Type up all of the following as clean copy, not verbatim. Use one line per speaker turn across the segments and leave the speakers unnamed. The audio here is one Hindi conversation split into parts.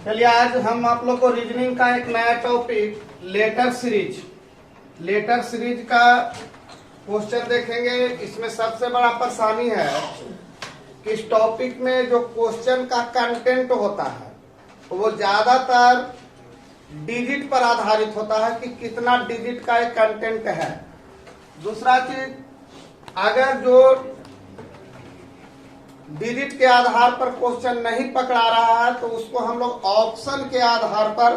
चलिए आज हम आप लोग को रीजनिंग का एक नया टॉपिक लेटर सीरीज का क्वेश्चन देखेंगे। इसमें सबसे बड़ा परेशानी है कि इस टॉपिक में जो क्वेश्चन का कंटेंट होता है वो ज्यादातर डिजिट पर आधारित होता है कि कितना डिजिट का एक कंटेंट है। दूसरा चीज, अगर जो डिजिट के आधार पर क्वेश्चन नहीं पकड़ा रहा है तो उसको हम लोग ऑप्शन के आधार पर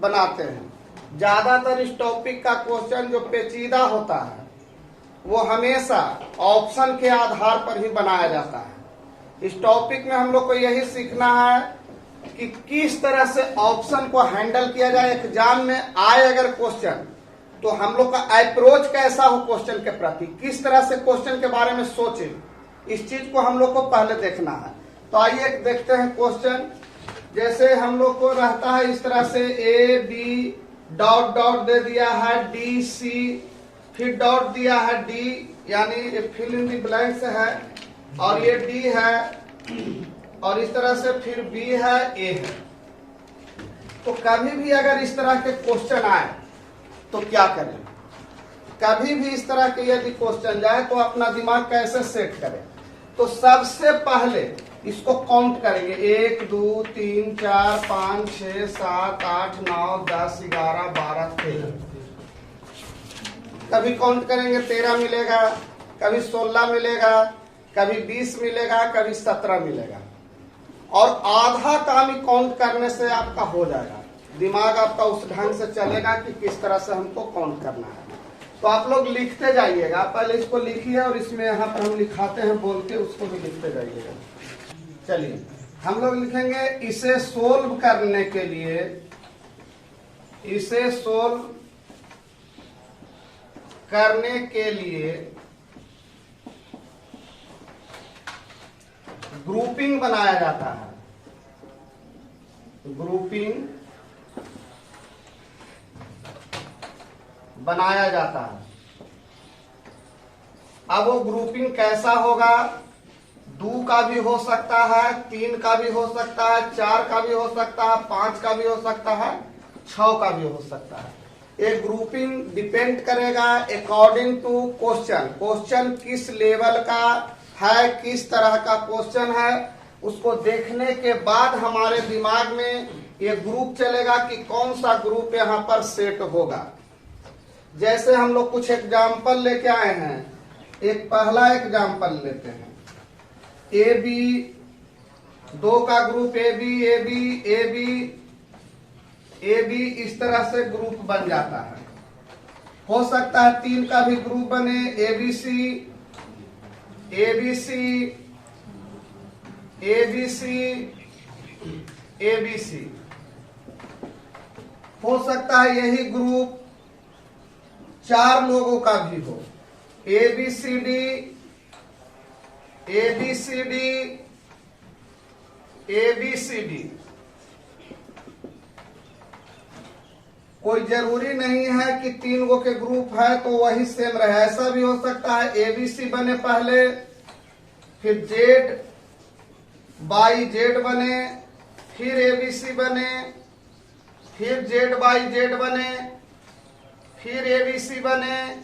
बनाते हैं। ज्यादातर इस टॉपिक का क्वेश्चन जो पेचीदा होता है वो हमेशा ऑप्शन के आधार पर ही बनाया जाता है। इस टॉपिक में हम लोग को यही सीखना है कि किस तरह से ऑप्शन को हैंडल किया जाए। एग्जाम में आए अगर क्वेश्चन तो हम लोग का अप्रोच कैसा हो क्वेश्चन के प्रति, किस तरह से क्वेश्चन के बारे में सोचे, इस चीज को हम लोग को पहले देखना है। तो आइए देखते हैं क्वेश्चन। जैसे हम लोग को रहता है इस तरह से ए बी डॉट डॉट दे दिया है डी सी, फिर डॉट दिया है डी, यानी फिल इन द ब्लैंक्स है, और ये डी है, और इस तरह से फिर बी है, ए है। तो कभी भी अगर इस तरह के क्वेश्चन आए तो क्या करें? कभी भी इस तरह के यदि क्वेश्चन जाए तो अपना दिमाग कैसे सेट करें? तो सबसे पहले इसको काउंट करेंगे, 1 2 3 4 5 6 7 8 9 10 11 12 13। कभी काउंट करेंगे 13 मिलेगा, कभी 16 मिलेगा, कभी 20 मिलेगा, कभी 17 मिलेगा। और आधा काम ही काउंट करने से आपका हो जाएगा। दिमाग आपका उस ढंग से चलेगा कि किस तरह से हमको काउंट करना है। तो आप लोग लिखते जाइएगा, पहले इसको लिखिए और इसमें यहाँ पर हम लिखाते हैं बोल के, उसको भी लिखते जाइएगा। चलिए हम लोग लिखेंगे, इसे सोल्व करने के लिए, इसे सोल्व करने के लिए ग्रुपिंग बनाया जाता है। ग्रुपिंग बनाया जाता है। अब वो ग्रुपिंग कैसा होगा? 2 का भी हो सकता है, 3 का भी हो सकता है, 4 का भी हो सकता है, 5 का भी हो सकता है, 6 का भी हो सकता है। ये ग्रुपिंग डिपेंड करेगा अकॉर्डिंग टू क्वेश्चन। क्वेश्चन किस लेवल का है, किस तरह का क्वेश्चन है, उसको देखने के बाद हमारे दिमाग में ये ग्रुप चलेगा कि कौन सा ग्रुप यहाँ पर सेट होगा। जैसे हम लोग कुछ एग्जाम्पल लेके आए हैं। एक पहला एग्जाम्पल लेते हैं, ए बी, 2 का group A B A B A B A B, इस तरह से ग्रुप बन जाता है। हो सकता है 3 का भी ग्रुप बने, A B C A B C A B C A B C. हो सकता है यही ग्रुप 4 लोगों का भी हो, A B C D A B C D A B C D. कोई जरूरी नहीं है कि 3 गो के ग्रुप है तो वही सेम रहे, ऐसा भी हो सकता है ए बी सी बने पहले, फिर जेड बाई जेड बने, फिर ए बी सी बने, फिर जेड बाई जेड बने, फिर ए बी सी बने,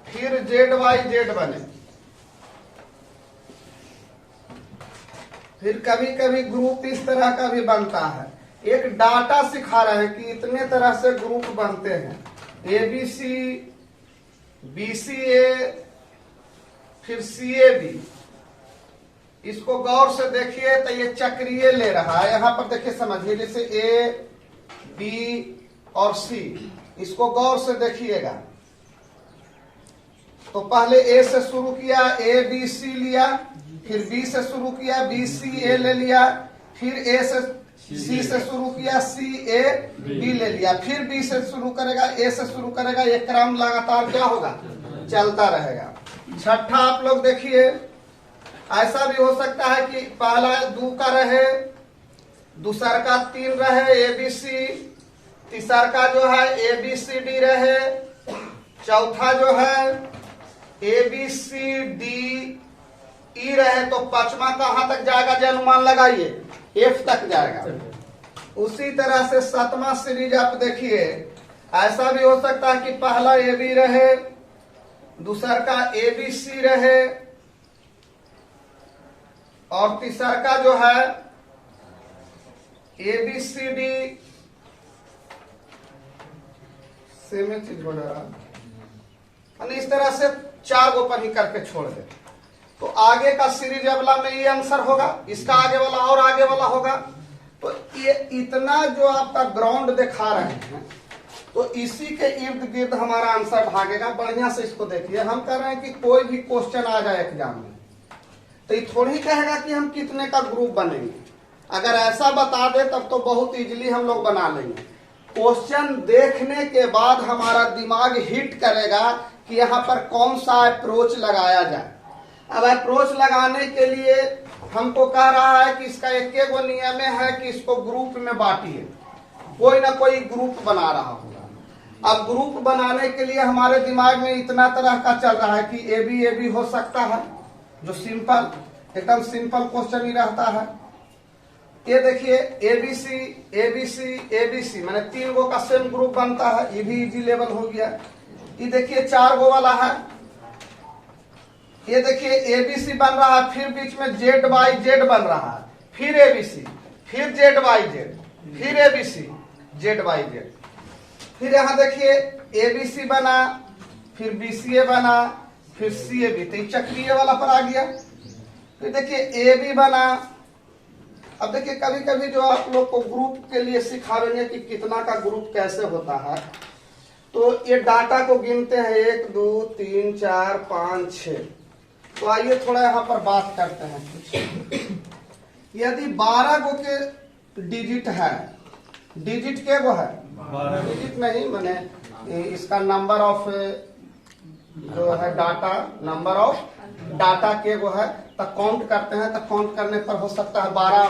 फिर जेड वाई जेड बने। फिर कभी कभी ग्रुप इस तरह का भी बनता है। एक डाटा सिखा रहे हैं कि इतने तरह से ग्रुप बनते हैं, ए बी सी, बी सी ए, फिर सी ए बी। इसको गौर से देखिए तो ये चक्रीय ले रहा है। यहाँ पर देखिए, समझिए, जैसे ए बी और सी, इसको गौर से देखिएगा। तो पहले ए से शुरू किया, ए बी सी लिया, फिर बी से शुरू किया, बी सी ए ले लिया, फिर ए से सी से शुरू किया, सी ए बी ले लिया, फिर बी से शुरू करेगा, ए से शुरू करेगा। ये क्रम लगातार क्या होगा? चलता रहेगा। छठा आप लोग देखिए, ऐसा भी हो सकता है कि पहला 2 का रहे, दूसरा का 3 रहे ए बी सी, तीसरा का जो है ए बी सी डी रहे, चौथा जो है A B C D E रहे, तो 5वां कहां तक जाएगा? अनुमान लगाइए, एफ तक जाएगा। उसी तरह से 7वां सीरीज आप देखिए, ऐसा भी हो सकता है कि पहला ए बी रहे, दूसरा का ए बी सी रहे, और तीसरा का जो है A B C D, same चीज हो रहा है। इस तरह से 4 गो पर ही करके छोड़ दे, तो आगे का सीरीज वाला में ये आंसर होगा, इसका आगे वाला और आगे वाला होगा। तो ये इतना जो आपका ग्राउंड दिखा रहे हैं, तो इसी के इर्द गिर्द हमारा आंसर भागेगा। बढ़िया से इसको देखिए, हम कह रहे हैं कि कोई भी क्वेश्चन आ जाए एग्जाम में, तो ये थोड़ी कहेगा कि हम कितने का ग्रुप बनेंगे। अगर ऐसा बता दे तब तो बहुत इजीली हम लोग बना लेंगे। क्वेश्चन देखने के बाद हमारा दिमाग हिट करेगा कि यहाँ पर कौन सा अप्रोच लगाया जाए। अब अप्रोच लगाने के लिए हमको कह रहा है कि इसका एक गो नियम है कि इसको ग्रुप में बांटिए, कोई ना कोई ग्रुप बना रहा होगा। अब ग्रुप बनाने के लिए हमारे दिमाग में इतना तरह का चल रहा है कि ए बी हो सकता है, जो सिंपल एकदम सिंपल क्वेश्चन ही रहता है। ये देखिए एबीसी माने 3 गो का सेम ग्रुप बनता है, ये भी इजी लेवल हो गया। ये देखिए 4 गो वाला है, ये देखिए एबीसी बन रहा है, फिर बीच में जेड बाई जेड बन रहा है, फिर एबीसी, फिर जेड बाई जेड, फिर एबीसी, जेड बाई जेड। फिर यहाँ देखिए एबीसी बना, फिर बीसीए बना, फिर सीएबी, तो चक्रीय वाला पर आ गया। फिर देखिए ए बी बना। अब देखिए कभी कभी जो आप लोग को ग्रुप के लिए सिखाएंगे कि कितना का ग्रुप कैसे होता है, तो ये डाटा को गिनते हैं 1 2 3 4 5 6। तो आइए थोड़ा यहाँ पर बात करते हैं। यदि 12 गो के डिजिट है, डिजिट के गो है, डिजिट नहीं माने इसका नंबर ऑफ जो है डाटा, नंबर ऑफ डाटा के गो है, तो काउंट करते हैं, तो काउंट करने पर हो सकता है 12।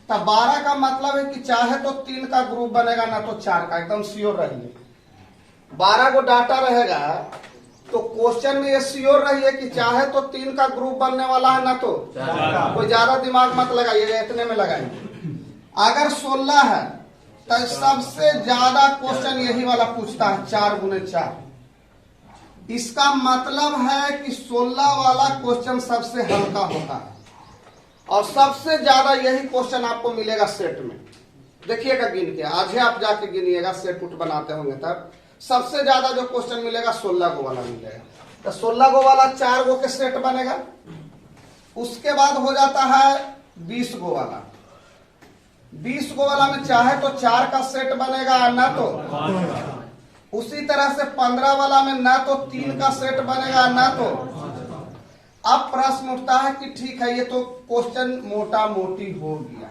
तो 12 का मतलब है कि चाहे तो 3 का ग्रुप बनेगा, ना तो 4 का, एकदम श्योर रहिए। 12 गो डाटा रहेगा तो क्वेश्चन में ये श्योर रहिए कि चाहे तो 3 का ग्रुप बनने वाला है, ना तो कोई ज्यादा दिमाग मत लगाइए, इतने में लगाइए। अगर 16 है तो सबसे ज्यादा क्वेश्चन यही वाला पूछता है, 4 गुने 4। इसका मतलब है कि 16 वाला क्वेश्चन सबसे हल्का होता है, और सबसे ज्यादा यही क्वेश्चन आपको मिलेगा सेट में। देखिएगा गिन के, आज ही आप जाके गिनिएगा, सेट उट बनाते होंगे तब सबसे ज्यादा जो क्वेश्चन मिलेगा 16 गो वाला मिलेगा। तो 16 गो वाला 4 गो के सेट बनेगा। उसके बाद हो जाता है 20 गो वाला। 20 गो वाला में चाहे तो 4 का सेट बनेगा, ना तो उसी तरह से 15 वाला में ना तो 3 का सेट बनेगा, ना तो। अब प्रश्न उठता है कि ठीक है, ये तो क्वेश्चन मोटा मोटी हो गया,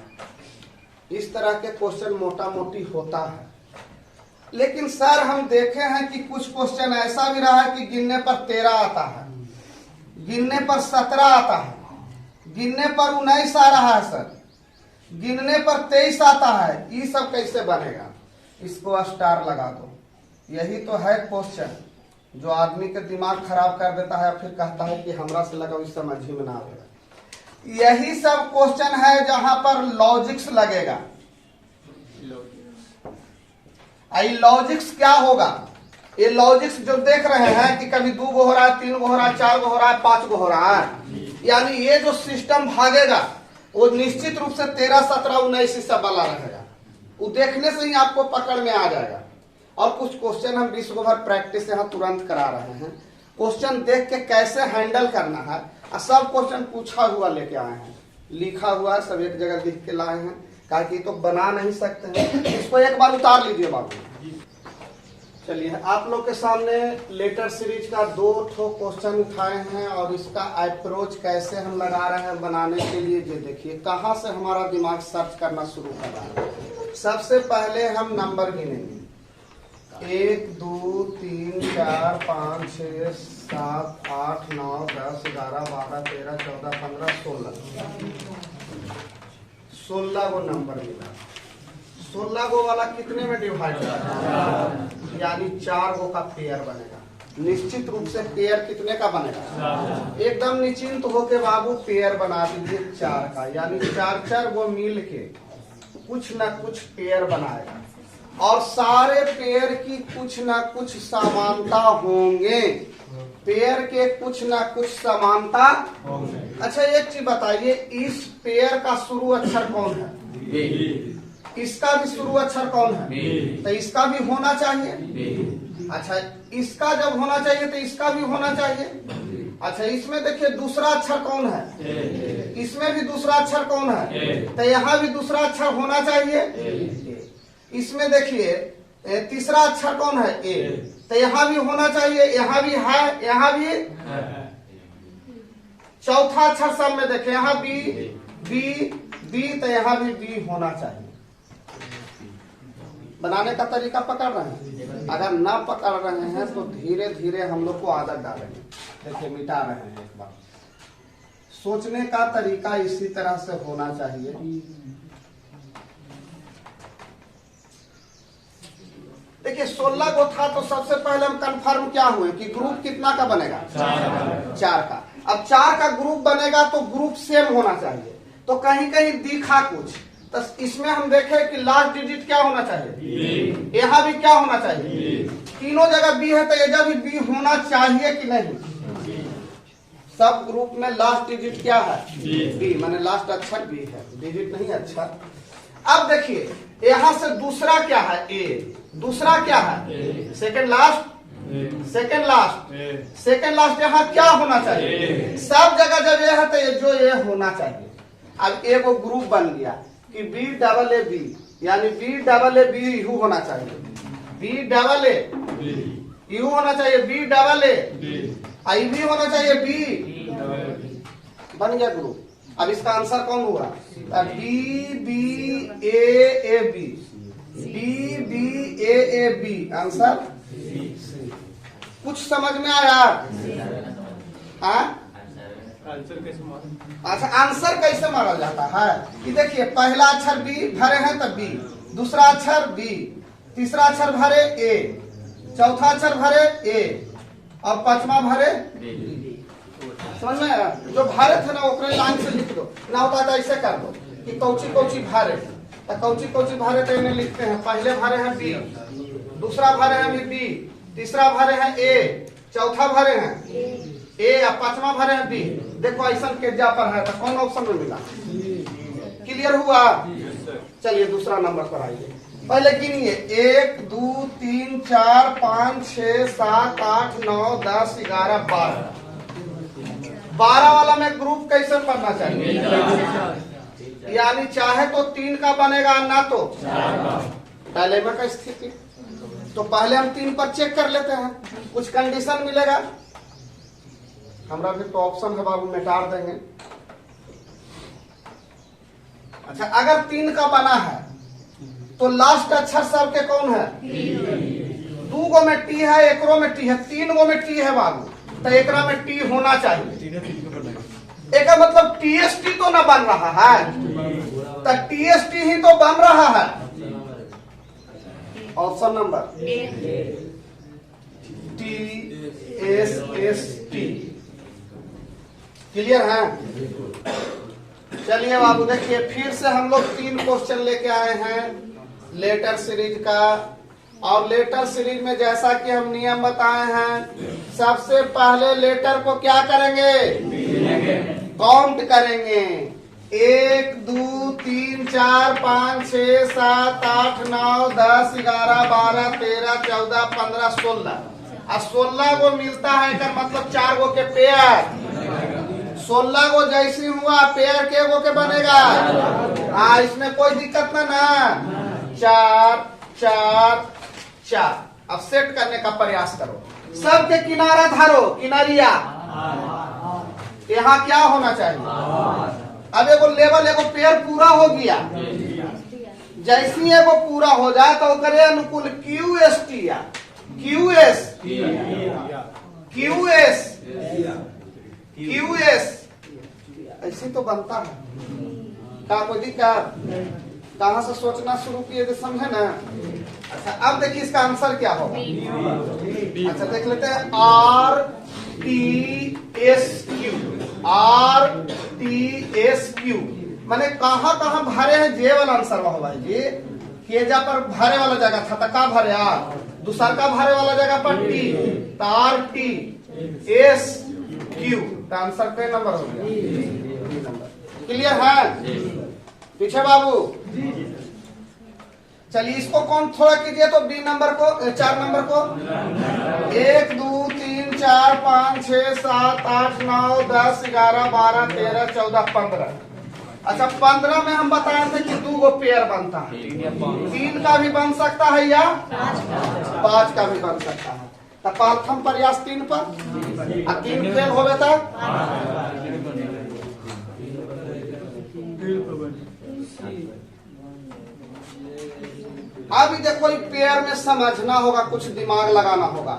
इस तरह के क्वेश्चन मोटा मोटी होता है। लेकिन सर हम देखे हैं कि कुछ क्वेश्चन ऐसा भी रहा है कि गिनने पर 13 आता है, गिनने पर 17 आता है, गिनने पर 19 आ रहा है सर, गिनने पर 23 आता है। ये सब कैसे बनेगा? इसको स्टार लगा दो। यही तो है क्वेश्चन जो आदमी के दिमाग खराब कर देता है, फिर कहता है कि हमरा से लगाओ, इस समझ ही में ना आएगा। यही सब क्वेश्चन है जहां पर लॉजिक्स लगेगा। लॉजिक्स क्या होगा? ये लॉजिक्स जो देख रहे हैं कि कभी 2 गो हो रहा है, 3 गो हो रहा है, 4 गो हो रहा है, 5 गो हो रहा है, यानी ये जो सिस्टम भागेगा वो निश्चित रूप से 13, 17, 19 सब वाला रहेगा। वो देखने से ही आपको पकड़ में आ जाएगा। और कुछ क्वेश्चन हम 20 गो भर प्रैक्टिस यहाँ तुरंत करा रहे हैं। क्वेश्चन देख के कैसे हैंडल करना है, सब क्वेश्चन पूछा हुआ लेके आए हैं, लिखा हुआ है, सब एक जगह लिख के लाए हैं, कहा कि तो बना नहीं सकते हैं। इसको एक बार उतार लीजिए बाबू। चलिए आप लोग के सामने लेटर सीरीज का 2 क्वेश्चन उठाए हैं, और इसका अप्रोच कैसे हम लगा रहे हैं बनाने के लिए। ये देखिए कहाँ से हमारा दिमाग सर्च करना शुरू कर रहा है। सबसे पहले हम नंबर गिनेंगे, 1 2 3 4 5 6 7 8 9 10 11 12 13 14 15 16 गो नंबर मिला। 16 गो वाला कितने में डिवाइड होगा? यानी 4 गो का पेयर बनेगा। निश्चित रूप से पेयर कितने का बनेगा? एकदम निश्चिंत होके बाबू पेयर बना दीजिए 4 का, यानी 4 4 गो मिल के कुछ ना कुछ पेयर बनाएगा और सारे पेयर की कुछ ना कुछ समानता होंगे। पेयर के कुछ ना कुछ समानता। अच्छा एक चीज बताइए, इस पेयर का शुरू अक्षर कौन है? इसका भी शुरू अक्षर कौन है? तो इसका भी होना चाहिए। अच्छा इसका जब होना चाहिए तो इसका भी होना चाहिए। अच्छा इसमें देखिए दूसरा अक्षर कौन है? इसमें भी दूसरा अक्षर कौन है? तो यहाँ भी दूसरा अक्षर होना चाहिए। इसमें देखिए तीसरा अक्षर कौन है? ए। तो यहाँ भी होना चाहिए, यहाँ भी है, यहाँ भी। चौथा अक्षर सब में देखे, यहाँ बी बी बी, तो यहाँ भी बी होना चाहिए। बनाने का तरीका पकड़ रहे हैं? अगर ना पकड़ रहे हैं तो धीरे धीरे हम लोग को आदत डालेंगे। देखिए मिटा रहे हैं एक बार। सोचने का तरीका इसी तरह से होना चाहिए। देखिए 16 को था तो सबसे पहले हम कंफर्म क्या हुए कि ग्रुप कितना का बनेगा? 4 का। अब 4 का ग्रुप बनेगा तो ग्रुप सेम होना चाहिए। तो कहीं कहीं दिखा कुछ, तो इसमें हम देखें कि लास्ट डिजिट क्या होना चाहिए? यहाँ भी क्या होना चाहिए? तीनों जगह बी है तो एजा भी बी होना चाहिए कि नहीं? सब ग्रुप में लास्ट डिजिट क्या है? बी, माने लास्ट अक्षर बी है, डिजिट नहीं अक्षर। अब देखिए यहाँ से दूसरा क्या है? ए। दूसरा क्या है? Second last. Second last, second last यहाँ क्या होना चाहिए? सब जगह जब ये है तो ये जो ये होना चाहिए। अब एक वो ग्रुप बन गया कि बी डबल ए बी, यानी B double A B U होना चाहिए। बी डबल ए यू होना चाहिए, B double A I B होना चाहिए, बी बन गया ग्रुप। अब इसका आंसर कौन हुआ? B B A B, B B A B, answer कुछ समझ में आया? अच्छा आंसर कैसे मारा जाता है कि देखिए पहला अक्षर बी भरे हैं तो बी, दूसरा अक्षर बी, तीसरा अक्षर भरे ए, चौथा अक्षर भरे ए और पांचवा भरे बी। समझ में आया? जो भरे थे ना ओकरे लाइन से लिख दो, ना होता तो ऐसे कर दो कि कौची कौची भरे, तो कौची कौची भरे तो इन्हें लिखते हैं। पहले भरे हैं बी, दूसरा भरे हैं बी, तीसरा भरे हैं ए, चौथा भरे हैं ए या पांचवा भरे हैं बी। देखो ऐसा केजा पर है तो कौन ऑप्शन में मिला? क्लियर हुआ? चलिए दूसरा नंबर पर आइए। पहले गिनिए 1 2 3 4 5 6 7 8 9 10 11 12। 12 वाला में ग्रुप कैसे बनना चाहिए? यानी चाहे तो 3 का बनेगा ना तो डायलेमा का स्थिति। तो पहले हम 3 पर चेक कर लेते हैं, कुछ कंडीशन मिलेगा। हमारा भी तो ऑप्शन है बाबू, मिटा देंगे। अच्छा अगर 3 का बना है तो लास्ट अक्षर सब के कौन है? 2 गो में टी है, एकरो में टी है, 3 गो में टी है बाबू, तो एकरा में टी होना चाहिए। एक मतलब टीएसटी तो ना बन रहा है, तो टीएसटी ही तो बन रहा है। Option number T S S T. Clear है? चलिए बाबू देखिए फिर से हम लोग 3 क्वेश्चन लेके आए हैं लेटर सीरीज का। और लेटर सीरीज में जैसा कि हम नियम बताए हैं, सबसे पहले लेटर को क्या करेंगे? काउंट करेंगे। 1 2 3 4 5 6 7 8 9 10 11 12 13 14 15 16। और 16 को मिलता है का मतलब 4 गो के पेयर। 16 को जैसी हुआ पेयर के गो के बनेगा। हाँ इसमें कोई दिक्कत ना। 4 4 4। अब सेट करने का प्रयास करो, सबके किनारा धरो, किनारिया। यहाँ क्या होना चाहिए? अब एगो लेवल एगो पेयर पूरा हो गया, जैसी एगो पूरा हो जाए तो करे अनुकूल क्यू एस टी या Q S Q S Q S ऐसे तो बनता है। क्या कोई दिक्कत? कहाँ से सोचना शुरू किए थे, समझे ना? अच्छा अब देखिए इसका आंसर क्या होगा। अच्छा देख लेते हैं। R T S Q, R T S Q मैंने कहाँ कहाँ भरे हैं जे वाला आंसर हुआ भाई जी। केजा पर भरे वाला जगह था तो का भरे आर, दूसर का भरे वाला जगह पर टी, तो आर टी एस क्यू, तो आंसर पे नंबर हो गया। क्लियर है पीछे बाबू? चलिए इसको कौन थोड़ा कीजिए तो बी नंबर को, 4 नंबर को। 1 2 3 4 5 6 7 8 9 10 11 12 13 14 15। अच्छा 15 में हम बताए थे कि 2 गो पेयर बनता है, 3 का भी बन सकता है या 5 का भी बन सकता है। तो प्रथम प्रयास 3 पर, 3 फेल हो बेटा। अभी देखो पेयर में समझना होगा, कुछ दिमाग लगाना होगा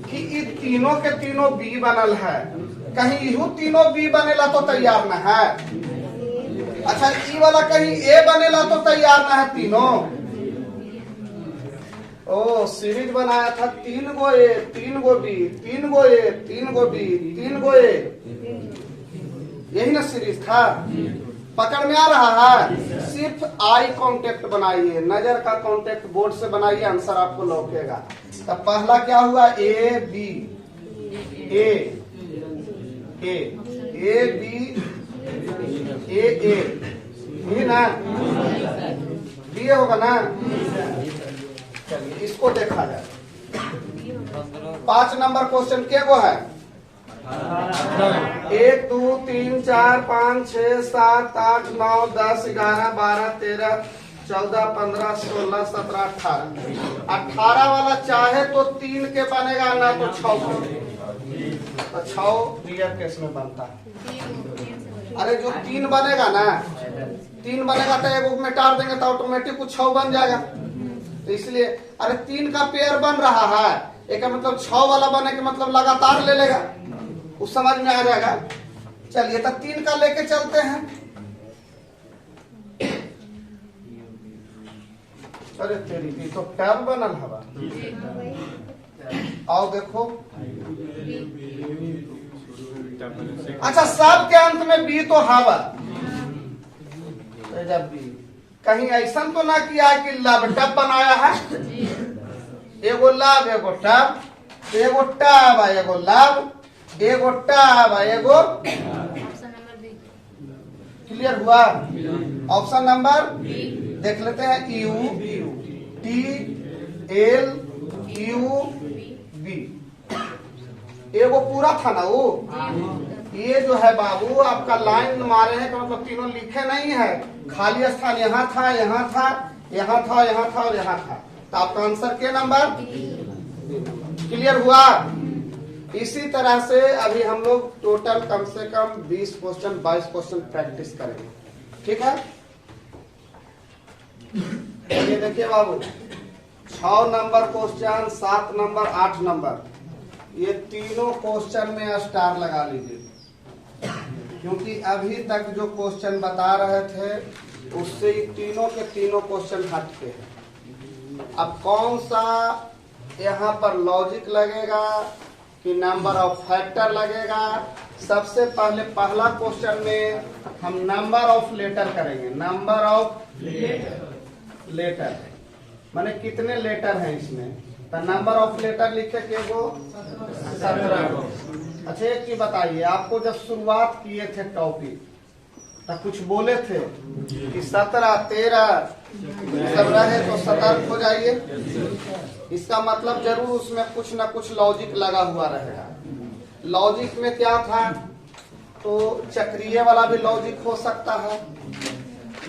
कि ये तीनों के तीनों बी बनल है, कहीं यू तीनों बी बनेला तो तैयार न है। अच्छा ई वाला कहीं ए बनेला तो तैयार न है तीनों। ओ सीरीज बनाया था 3 गो ए 3 गो बी 3 गो ए 3 गो बी 3 गो ए, यही ना सीरीज था। पकड़ में आ रहा है? सिर्फ आई कांटेक्ट बनाइए, नजर का कांटेक्ट बोर्ड से बनाइए, आंसर आपको लौकेगा। तो पहला क्या हुआ? ए बी ए ए ए बी ए ये ना बी होगा ना। चलिए इसको देखा जाए। 5 नंबर क्वेश्चन क्या वो है? 1 2 3 4 5 6 7 8 9 10 11 12 13 14 15 16 17 18। 18 वाला चाहे तो 3 के बनेगा ना तो 6 तो 6 रियल केस में बनता है। अरे जो 3 बनेगा ना, 3 बनेगा तो एगो में टार देंगे तो ऑटोमेटिक कुछ 6 बन जाएगा। तो इसलिए अरे 3 का पेयर बन रहा है, एक मतलब 6 वाला बने के मतलब लगातार ले लेगा, उस समझ में आ जाएगा। चलिए तो 3 का लेके चलते हैं। अरे तेरी भी तो टैब बनल हवा। आओ देखो। अच्छा सब के अंत में बी तो हवा, जब बी कहीं ऐसा तो ना किया कि लब टब बनाया है। एगो लब एगो टब, एगो टब एगो लब एगो टब एगो। क्लियर हुआ? ऑप्शन नंबर देख लेते हैं। U T L U B, एगो पूरा था ना वो। ये जो है बाबू आपका लाइन मारे हैं तो मतलब तीनों लिखे नहीं है, खाली स्थान यहाँ था यहाँ था यहाँ था यहाँ था और यहाँ था। तो आपका आंसर के नंबर। क्लियर हुआ? इसी तरह से अभी हम लोग टोटल कम से कम 20 क्वेश्चन 22 क्वेश्चन प्रैक्टिस करेंगे। ठीक है? ये देखिए बाबू 6 नंबर क्वेश्चन 7 नंबर 8 नंबर, ये तीनों क्वेश्चन में स्टार लगा लीजिए, क्योंकि अभी तक जो क्वेश्चन बता रहे थे उससे तीनों के तीनों क्वेश्चन हटके हैं। अब कौन सा यहाँ पर लॉजिक लगेगा कि नंबर ऑफ फैक्टर लगेगा? सबसे पहले पहला क्वेश्चन में हम नंबर ऑफ लेटर करेंगे। नंबर ऑफ लेटर माने कितने लेटर हैं इसमें, तो नंबर ऑफ लेटर लिखे के वो 17। अच्छा एक चीज बताइए, आपको जब शुरुआत किए थे टॉपिक तो कुछ बोले थे कि 17 13 सब रहे तो सतर्क हो जाइए। इसका मतलब जरूर उसमें कुछ ना कुछ लॉजिक लगा हुआ रहेगा। लॉजिक में क्या था? तो चक्रीय वाला भी लॉजिक हो सकता है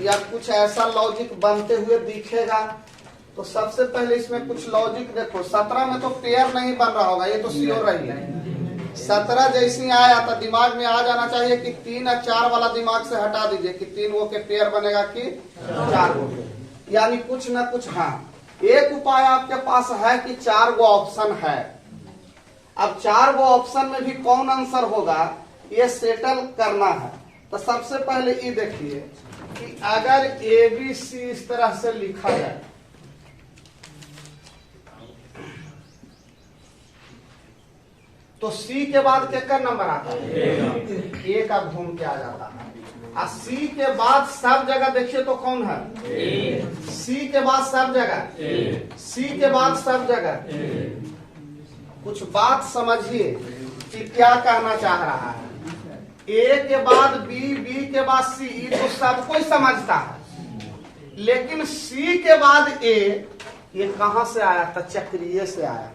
या कुछ ऐसा लॉजिक बनते हुए दिखेगा। तो सबसे पहले इसमें कुछ लॉजिक देखो। 17 में तो पेयर नहीं बन रहा होगा, ये तो श्योर रही है। 17 जैसी आया तो दिमाग में आ जाना चाहिए कि 3 और 4 वाला दिमाग से हटा दीजिए कि 3 गो के पेयर बनेगा कि 4 गो के, यानी कुछ ना कुछ। हाँ एक उपाय आपके पास है कि 4 गो ऑप्शन है। अब 4 गो ऑप्शन में भी कौन आंसर होगा ये सेटल करना है। तो सबसे पहले ये देखिए कि अगर ए बी सी इस तरह से लिखा जाए, तो सी के बाद क्या नंबर आता है? ए का घूम के आ जाता है। और सी के बाद सब जगह देखिए तो कौन है? सी के बाद सब जगह, सी के बाद सब जगह। कुछ बात समझिए कि क्या कहना चाह रहा है। ए के बाद बी, बी के बाद सी, तो सब कोई समझता है, लेकिन सी के बाद ए, ये कहां से आया था? चक्रीय से आया।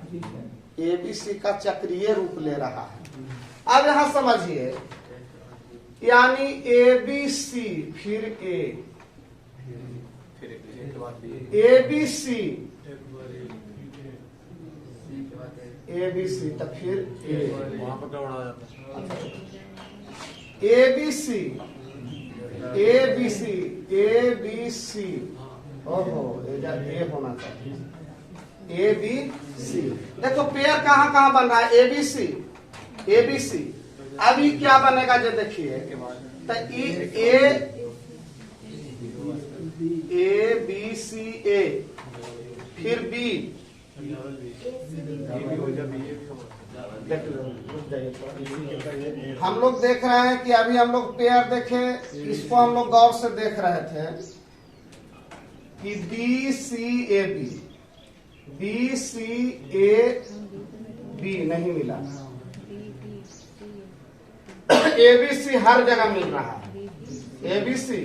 एबीसी का चक्रीय रूप ले रहा है। अब यहां समझिए, यानी ए बी सी फिर A B C, A B C तो फिर A B C, A B C, A B C, ओहो ए होना चाहिए, ए बी सी। देखो पेयर कहाँ कहाँ बन रहा है? A B C, A B C. अभी क्या बनेगा जो देखिए, तो ए बी सी ए, फिर बी, हम लोग देख रहे हैं कि अभी हम लोग पेयर देखे, इसको हम लोग गौर से देख रहे थे कि B C A B, B C A B नहीं मिला, एबीसी हर जगह मिल रहा है, एबीसी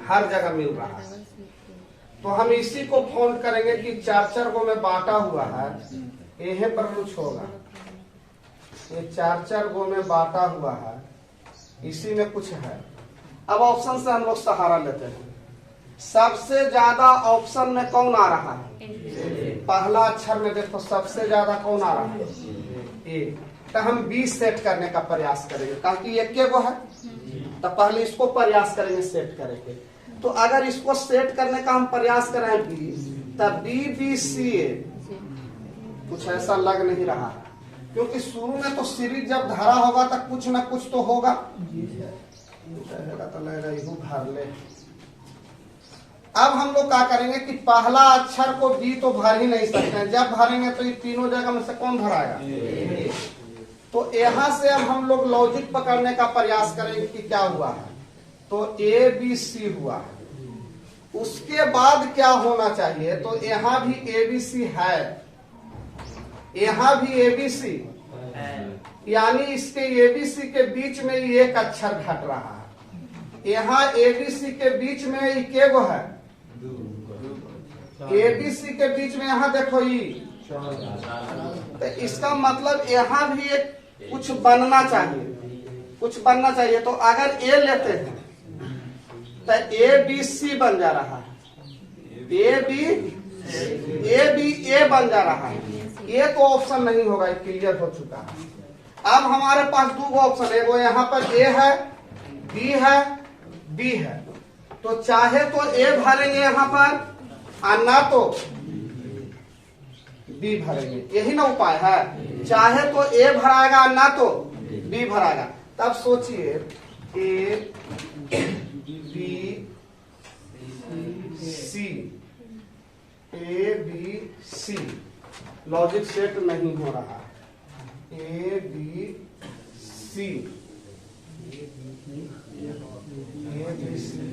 हर जगह मिल रहा है। तो हम इसी को फाउंड करेंगे कि चार गो में बांटा हुआ है, यहीं पर कुछ होगा। ये चार गो में बांटा हुआ है, इसी में कुछ है। अब ऑप्शन से हम लोग सहारा लेते हैं। सबसे ज्यादा ऑप्शन में कौन आ रहा है? पहला अक्षर में देखो सबसे ज्यादा कौन आ रहा है? ए। तो हम बी सेट करने का प्रयास करेंगे, क्योंकि एक के वो है, तो पहले इसको प्रयास करेंगे सेट करेंगे। तो अगर इसको सेट करने का हम प्रयास करें बी, तब बी बी सी ए, कुछ ऐसा लग नहीं रहा है, क्योंकि शुरू में तो सीरीज जब धरा होगा तो कुछ ना कुछ तो होगा। तो लग रहा भर ले। अब हम लोग क्या करेंगे कि पहला अक्षर को बी तो भर ही नहीं सकते हैं, जब भरेंगे तो ये तीनों जगह में से कौन भराएगा? तो यहाँ से अब हम लोग लॉजिक पकड़ने का प्रयास करेंगे कि क्या हुआ है। तो ए बी सी हुआ है, उसके बाद क्या होना चाहिए? तो यहाँ भी ए बी सी है, यहाँ भी ए बी सी, यानी इसके ए बी सी के बीच में एक अक्षर घट रहा है। यहाँ ए बी सी के बीच में ये गो है, ए बी सी के बीच में यहाँ देखो ई, तो इसका मतलब यहाँ भी एक कुछ बनना चाहिए, कुछ बनना चाहिए। तो अगर ए लेते हैं तो ए बी सी बन जा रहा है, ए बी ए बन जा रहा है। ये तो ऑप्शन नहीं होगा, क्लियर हो चुका है। अब हमारे पास दो ऑप्शन है, वो यहाँ पर ए है, बी है, बी है। तो चाहे तो ए भरेंगे यहाँ पर, और ना तो बी भरेंगे, यही ना उपाय है। चाहे तो ए भराएगा, ना तो बी भराएगा। तब सोचिए A B C, A B C, logic set नहीं हो रहा। ए बी सी, ए बी सी,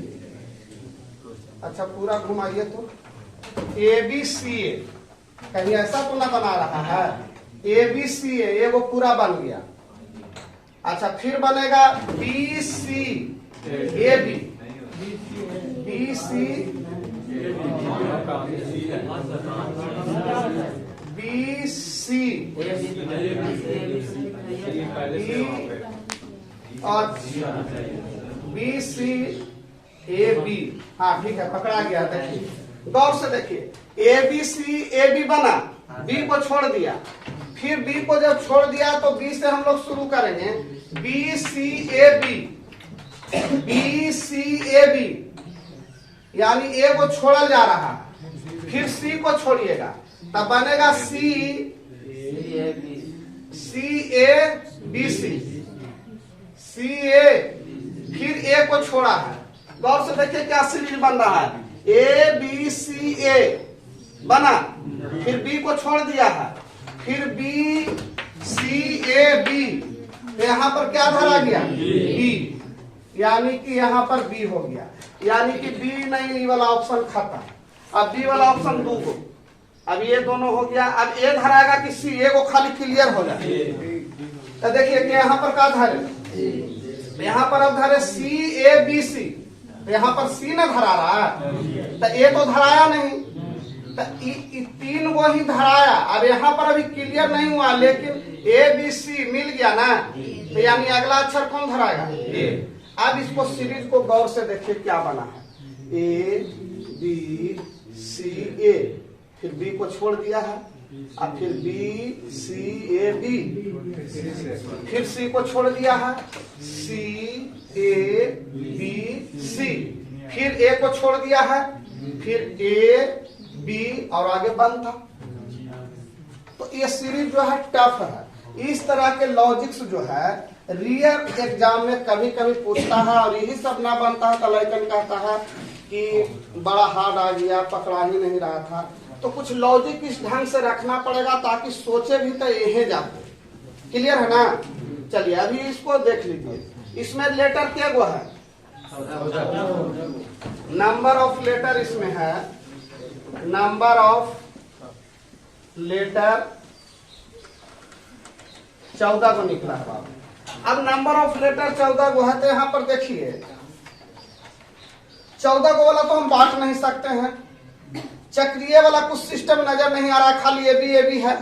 अच्छा पूरा घुमाइए तो ए बी सी ए, कहीं ऐसा तो ना बना रहा है? ए बी सी ए, ये वो पूरा बन गया। अच्छा फिर बनेगा B C A B, B C B C और बी सी ए बी। हाँ ठीक है, पकड़ा गया। देखिए गौर से देखिए, A B C A B बना, बी को छोड़ दिया, फिर बी को जब छोड़ दिया तो बी से हम लोग शुरू करेंगे, B C A B, B C A B, यानी ए को छोड़ा जा रहा, फिर सी को छोड़िएगा, तब बनेगा सी ए बी सी, सी ए, फिर ए को छोड़ा है। गौर से देखिए क्या सीरीज बन रहा है, ए बी सी ए बना, फिर बी को छोड़ दिया है, फिर बी सी ए बी, यहाँ पर क्या धरा गया? बी, यानी कि यहाँ पर बी हो गया, यानी कि बी नहीं, वाला ऑप्शन खत्म। अब बी वाला ऑप्शन दो को, अब ये दोनों हो गया। अब ए धराएगा कि सी, ए को खाली क्लियर हो जाए। तो देखिए कि यहाँ पर क्या धरे, यहाँ पर अब धरे सी ए बी सी, यहाँ पर सी न धरा रहा है, तो ए तो धराया नहीं, तो तीन को ही धराया। अब यहाँ पर अभी क्लियर नहीं हुआ, लेकिन ए बी सी मिल गया ना, तो यानी अगला अक्षर कौन धराएगा? ए। अब इसको सीरीज को गौर से देखिए क्या बना है, ए बी सी ए, फिर बी को छोड़ दिया है, अब फिर बी सी ए बी, फिर सी को छोड़ दिया है, सी ए बी सी, फिर ए को छोड़ दिया है, फिर ए बी और आगे बंद था। तो ये सीरीज जो है टफ है। इस तरह के लॉजिक्स जो है रियल एग्जाम में कभी कभी पूछता है, और यही सब ना बनता है तो लड़कन कहता है कि बड़ा हार्ड आ गया, पकड़ा ही नहीं रहा था। तो कुछ लॉजिक इस ढंग से रखना पड़ेगा ताकि सोचे भी तो यही जाते। क्लियर है ना? चलिए अभी इसको देख लीजिए। इसमें लेटर क्या गो है? नंबर ऑफ लेटर इसमें है, नंबर ऑफ लेटर 14 को निकला है बाबू। अब नंबर ऑफ लेटर 14 को है, तो यहाँ पर देखिए 14 को वाला तो हम बांट नहीं सकते हैं, चक्रीय वाला कुछ सिस्टम नजर नहीं आ रहा, खाली ए बी है।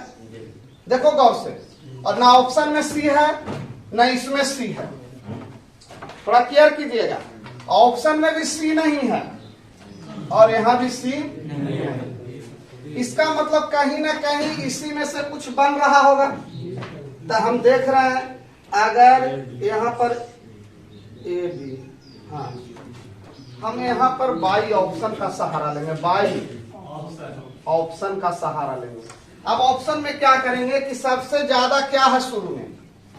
देखो गौर से, और ना ऑप्शन में सी है ना इसमें सी है, थोड़ा केयर कीजिएगा। ऑप्शन में भी सी नहीं है और यहाँ भी सी नहीं है। इसका मतलब कहीं ना कहीं इसी में से कुछ बन रहा होगा। तो हम देख रहे हैं अगर यहाँ पर ए बी, हाँ हम यहाँ पर बाई ऑप्शन का सहारा लेंगे, बाई ऑप्शन का सहारा लेंगे। अब ऑप्शन में क्या करेंगे कि सबसे ज्यादा क्या है शुरू में?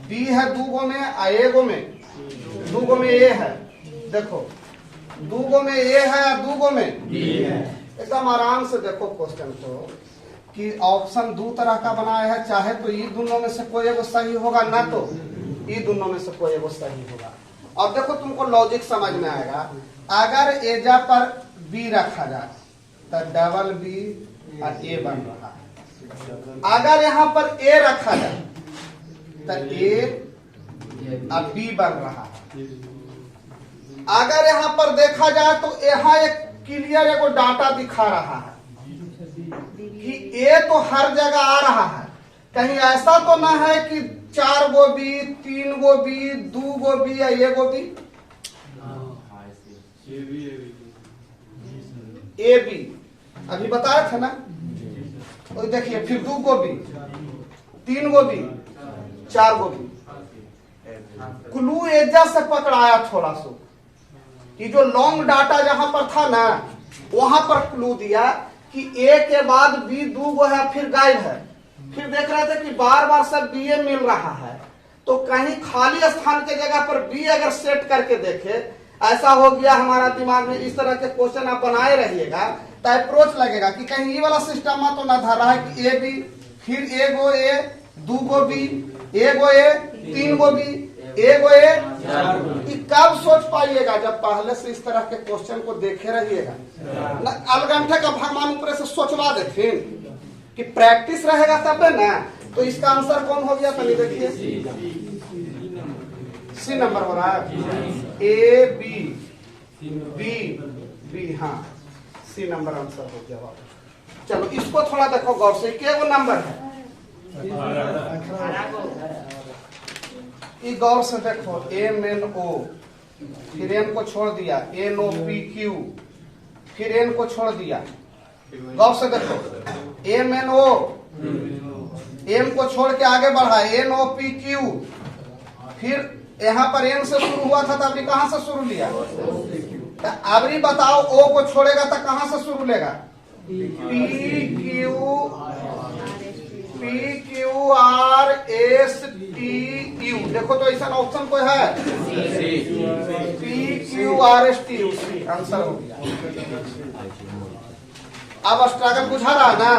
बी है दूगो में, एगो में, दूगो में ए है। देखो दूगो में ए है और दूगो में बी है। एकदम आराम से देखो क्वेश्चन को कि ऑप्शन दो तरह का बनाया है, चाहे तो ये दोनों में से कोई एगो सही होगा, ना तो ये दोनों में से कोई एगो सही होगा। अब देखो तुमको लॉजिक समझ में आएगा। अगर एजा पर बी रखा जाए तो डबल बी और ए बन रहा है। अगर यहाँ पर ए रखा जाए तो ए और बी बन रहा है। अगर यहाँ पर देखा जाए तो यहाँ एक क्लियर एगो डाटा दिखा रहा है कि ए तो हर जगह आ रहा है। कहीं ऐसा तो ना है कि 4 गो बी, 3 गो बी, 2 गो बी या ए गो बी। ए बी अभी बताया था ना, और देखिए फिर 2 गो बी, 3 गो बी, 4 गो बी। क्लू एजा से पकड़ाया थोड़ा सा कि जो लॉन्ग डाटा जहां पर था ना वहां पर क्लू दिया कि ए के बाद बी 2 गो है, फिर गायब है। फिर देख रहे थे कि बार बार सब बी ए मिल रहा है, तो कहीं खाली स्थान के जगह पर बी अगर सेट करके देखे, ऐसा हो गया हमारा दिमाग में। इस तरह के क्वेश्चन आप बनाए रहिएगा तो अप्रोच लगेगा कि कहीं ये वाला सिस्टम तो ना धरा है कि ए बी, फिर ए गो ए, 2 गो बी, ए गो ए, 3 गो बी, ए गो ए। कब सोच पाइएगा? जब पहले से इस तरह के क्वेश्चन को देखे रहिएगा। अलगंठे का भगवान ऊपर से सोचवा देते कि प्रैक्टिस रहेगा तब ना। तो इसका आंसर कौन हो गया? तो देखिए सी नंबर हो रहा है, ए बी बी बी, हाँ सी नंबर आंसर हो गया। चलो इसको थोड़ा देखो गौर से, क्या वो नंबर है? गौर से देखो, एम एन ओ, फिर एन को छोड़ दिया, एन ओ पी क्यू, फिर एन को छोड़ दिया। गौर से देखो, एम एन ओ, एम को छोड़ के आगे बढ़ा, एन ओ पी क्यू, फिर यहाँ पर एन से शुरू हुआ था तो अभी कहां से शुरू लिया? अभी बताओ ओ को छोड़ेगा तो कहां से शुरू लेगा? P Q R S T U. देखो तो ऐसा ऑप्शन कोई है? P Q R S T U, answer हो गया। अब स्ट्रगल बुझा रहा ना?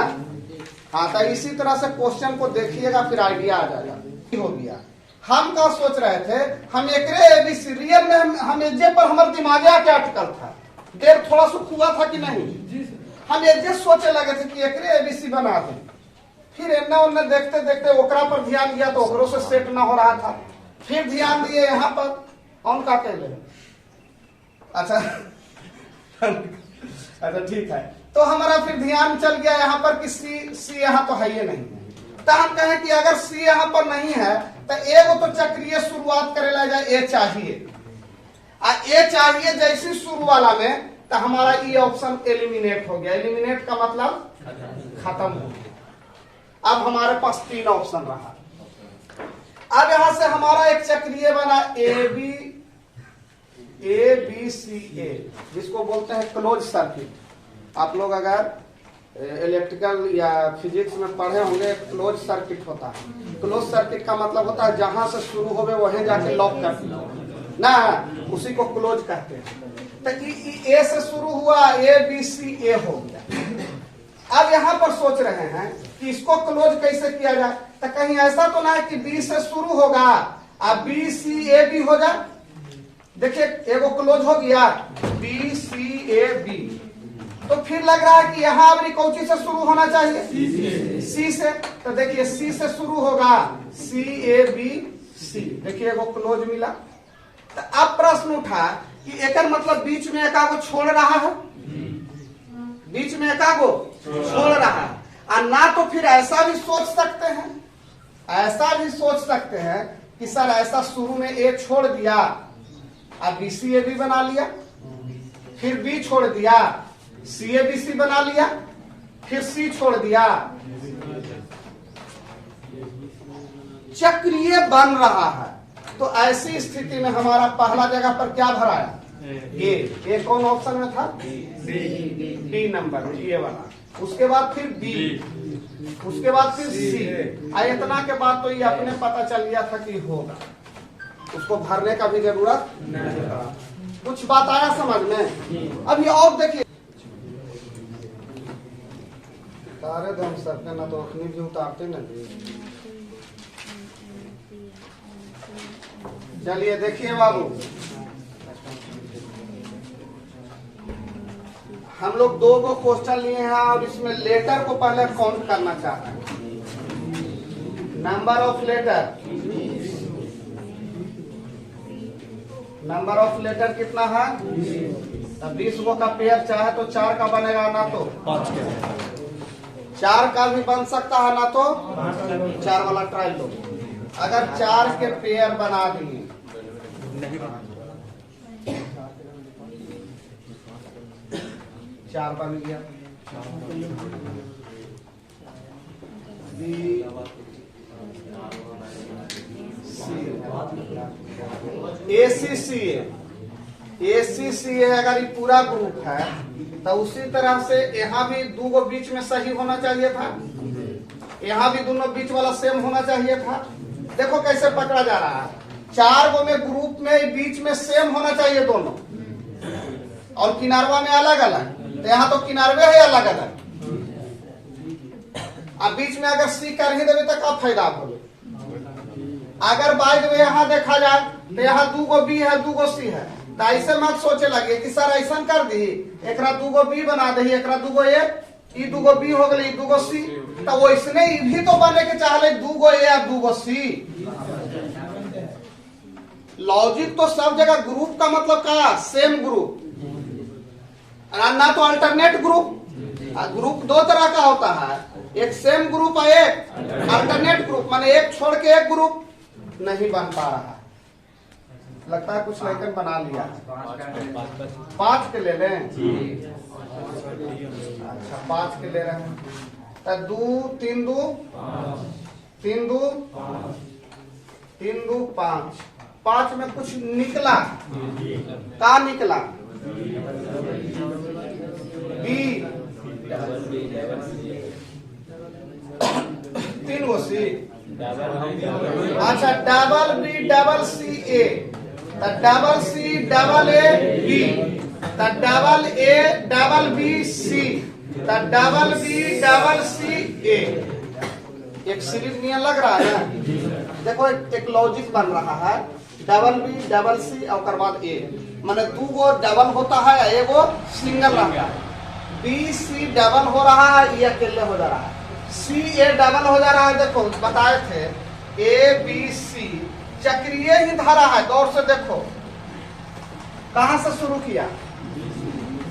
हाँ, तो इसी तरह से क्वेश्चन को देखिएगा, फिर आइडिया आ जाएगा। हो गया, हम क्या सोच रहे थे, हम एक रियल में हम एजे पर हमारे दिमागे क्या अटकल था, देर थोड़ा सुख हुआ था कि नहीं, हम एजे सोचे लगे थे कि एक एबीसी बना दें। फिर एन्ना उन्ने देखते देखते ओकरा पर ध्यान दिया तो ओकरों से सेट ना हो रहा था, फिर ध्यान दिए यहाँ पर, कौन का कहले। अच्छा अच्छा ठीक है, तो हमारा फिर ध्यान चल गया यहाँ पर कि सी यहाँ तो है ही नहीं। तो हम कहें कि अगर सी यहाँ पर नहीं है तो एगो तो चक्रीय शुरुआत करे ला जाए, ए चाहिए, ए चाहिए जैसी शुरू वाला में, तो हमारा ये ऑप्शन एलिमिनेट हो गया। एलिमिनेट का मतलब खत्म हो गया। अब हमारे पास 3 ऑप्शन रहा। अब यहां से हमारा एक चक्रीय बना ए बी सी ए, जिसको बोलते हैं क्लोज सर्किट। आप लोग अगर इलेक्ट्रिकल या फिजिक्स में पढ़े होंगे, क्लोज सर्किट होता है। क्लोज सर्किट का मतलब होता है जहां से शुरू होवे वहीं जाके लॉक कर ना, उसी को क्लोज कहते हैं। तो ए से शुरू हुआ, ए बी सी ए हो गया। अब यहां पर सोच रहे हैं कि इसको क्लोज कैसे किया जाए, तो कहीं ऐसा तो ना है कि बी से शुरू होगा अब बी सी ए बी हो जाए। देखिए एगो क्लोज हो गया, बी सी ए बी, तो फिर लग रहा है कि यहाँ अब कौची से शुरू होना चाहिए, सी से। तो देखिए सी से शुरू होगा, सी ए बी सी, देखिए एगो क्लोज मिला। तो अब प्रश्न उठा कि एक मतलब बीच में एकागो छोड़ रहा है, बीच में एकागो छोड़ रहा है। और ना तो फिर ऐसा भी सोच सकते हैं, ऐसा भी सोच सकते हैं कि सर ऐसा शुरू में ए छोड़ दिया, अब बी सी ए बी बना लिया, फिर बी छोड़ दिया, सी ए बी सी बना लिया, फिर सी छोड़ दिया, चक्रीय बन रहा है। तो ऐसी स्थिति में हमारा पहला जगह पर क्या भराया, ए कौन ऑप्शन में था, डी नंबर, ये वाला। उसके बाद फिर बी, उसके बाद फिर सी। इतना के बाद तो ये अपने पता चल गया था कि होगा, उसको भरने का भी जरूरत नहीं। कुछ बात आया समझ में। अब ये और देखिए, तारे दम सबके ना तो अखनी भी उतारते ना। चलिए देखिए बाबू, हम लोग 2 गो क्वेश्चन लिए हैं और इसमें लेटर को पहले काउंट करना चाहते हैं। Number of letter, number of letter कितना है, तब 20 गो का पेयर चाहे तो 4 का बनेगा, ना तो 5 का, 4 का भी बन सकता है, ना तो 4 वाला ट्राई लो। अगर 4 के पेयर बना दिए, 4 बन गया, ACCA अगर ये पूरा ग्रुप है तो उसी तरह से यहाँ भी 2 गो बीच में सही होना चाहिए था, यहाँ भी दोनों बीच वाला सेम होना चाहिए था। देखो कैसे पकड़ा जा रहा है, 4 गो में ग्रुप में बीच में सेम होना चाहिए दोनों, और किनारवा में अलग अलग। तो यहाँ तो किनारवे है अलग अलग, अब बीच में अगर सी कर ही देवे तो क्या फायदा हो। अगर बाइक में यहाँ देखा जाए तो यहाँ 2 गो बी है, 2 गो सी है, तो ऐसे मत सोचे लगे कि सर ऐसा कर दी, एक 2 गो बी बना दी, एक 2 गो ए, 2 गो बी हो गई, 2 गो सी। तो वैसने भी तो बने के चाहे 2 गो ए या 2 गो सी। लॉजिक तो सब जगह ग्रुप का मतलब क्या, सेम ग्रुप, ना तो अल्टरनेट ग्रुप। ग्रुप 2 तरह का होता है, एक सेम ग्रुप है, एक अल्टरनेट ग्रुप, माने एक छोड़ के एक ग्रुप नहीं बन पा रहा है। लगता है कुछ लेकर बना लिया, 5 के ले लें। अच्छा 5 के ले रहे हैं, तो 2 3 2 3 2 3 2 5, 5 में कुछ निकला, का निकला, बी, 3 गो सी। अच्छा double B double C A, double C double A B, तो double A double B C, तो double B double C A. एक सीरीज नियम लग रहा है ना। देखो एक लॉजिक बन रहा है, डबल बी डबल सी और बाद ए, माने दो गो डबल होता है, एगो सिंगल रहता है। बी सी डबल हो रहा है, ये अकेले हो जा रहा है। सी ए डबल हो जा रहा है। देखो बताए थे ए बी सी चक्रीय ही धारा है। गौर से देखो कहां से शुरू किया,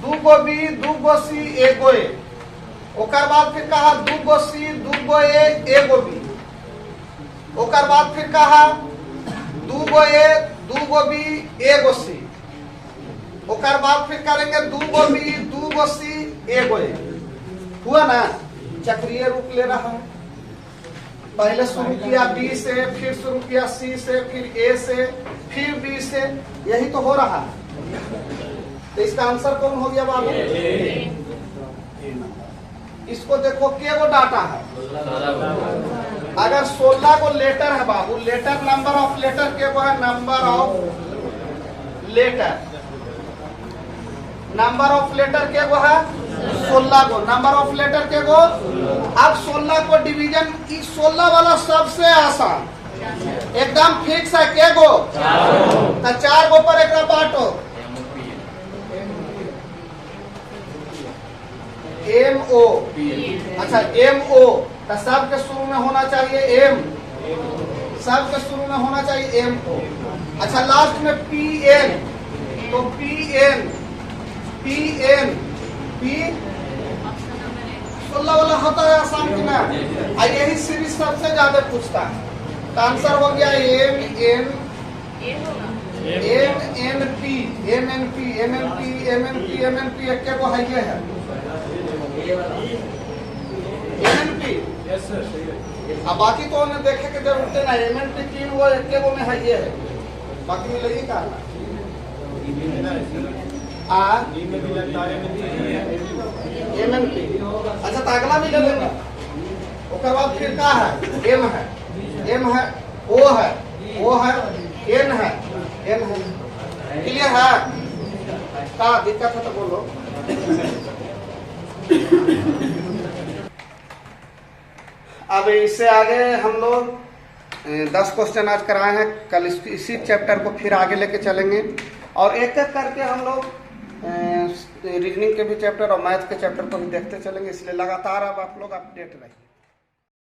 दू गो बी दू गो सी एगो ए, ओकर बाद फिर कहा दू गो सी दू गो ए एगो बी, ओकर बाद फिर कहा दू गो ए दू गो बी एगो सी, ओकर बाद फिर करेंगे दू गो बी दू गो सी एगो ए। हुआ ना, चक्रीय रूप ले रहा है। पहले शुरू किया बी से, फिर शुरू किया सी से, फिर ए से, फिर बी से, यही तो हो रहा है। तो इसका आंसर कौन हो गया बाबू? इसको देखो के वो डाटा है। अगर 16 को लेटर है बाबू, लेटर नंबर ऑफ लेटर के वो है, number of letter, number of letter के वो है 16 को, नंबर ऑफ लेटर के वो। अब 16 को डिवीजन, 16 वाला सबसे आसान, एकदम फिक्स है। के गो? तो 4 गो पर एक बांटो, एम ओ। अच्छा एम ओ, तो सब के शुरू में होना चाहिए एम, सब के शुरू में होना चाहिए एम ओ। अच्छा लास्ट में पी एन, तो P N P N P 16 वाला होता है आसान की ना। यही सीरीज सबसे ज्यादा पूछता है। तो आंसर हो गया M N M N P M N P M N P M N P M N P, एक को है ये है एम एन पी। अब बाकी तो उन्हें देखे के जरूरत ना, एम एन पी तीन वो एक को में है ये है, बाकी में लगी का एम एन पी। अच्छा तो अगला भी ले लेंगे, उसके बाद फिर क्या है, एम है, एम है, ओ है, ओ है, एन है, एन है। क्लियर है? क्या दिक्कत है तो बोलो। अब इससे आगे हम लोग 10 क्वेश्चन आज कराए हैं। कल इसी चैप्टर को फिर आगे लेके चलेंगे और एक एक करके हम लोग रीजनिंग के भी चैप्टर और मैथ के चैप्टर को भी देखते चलेंगे। इसलिए लगातार अब आप लोग अपडेट रहिए।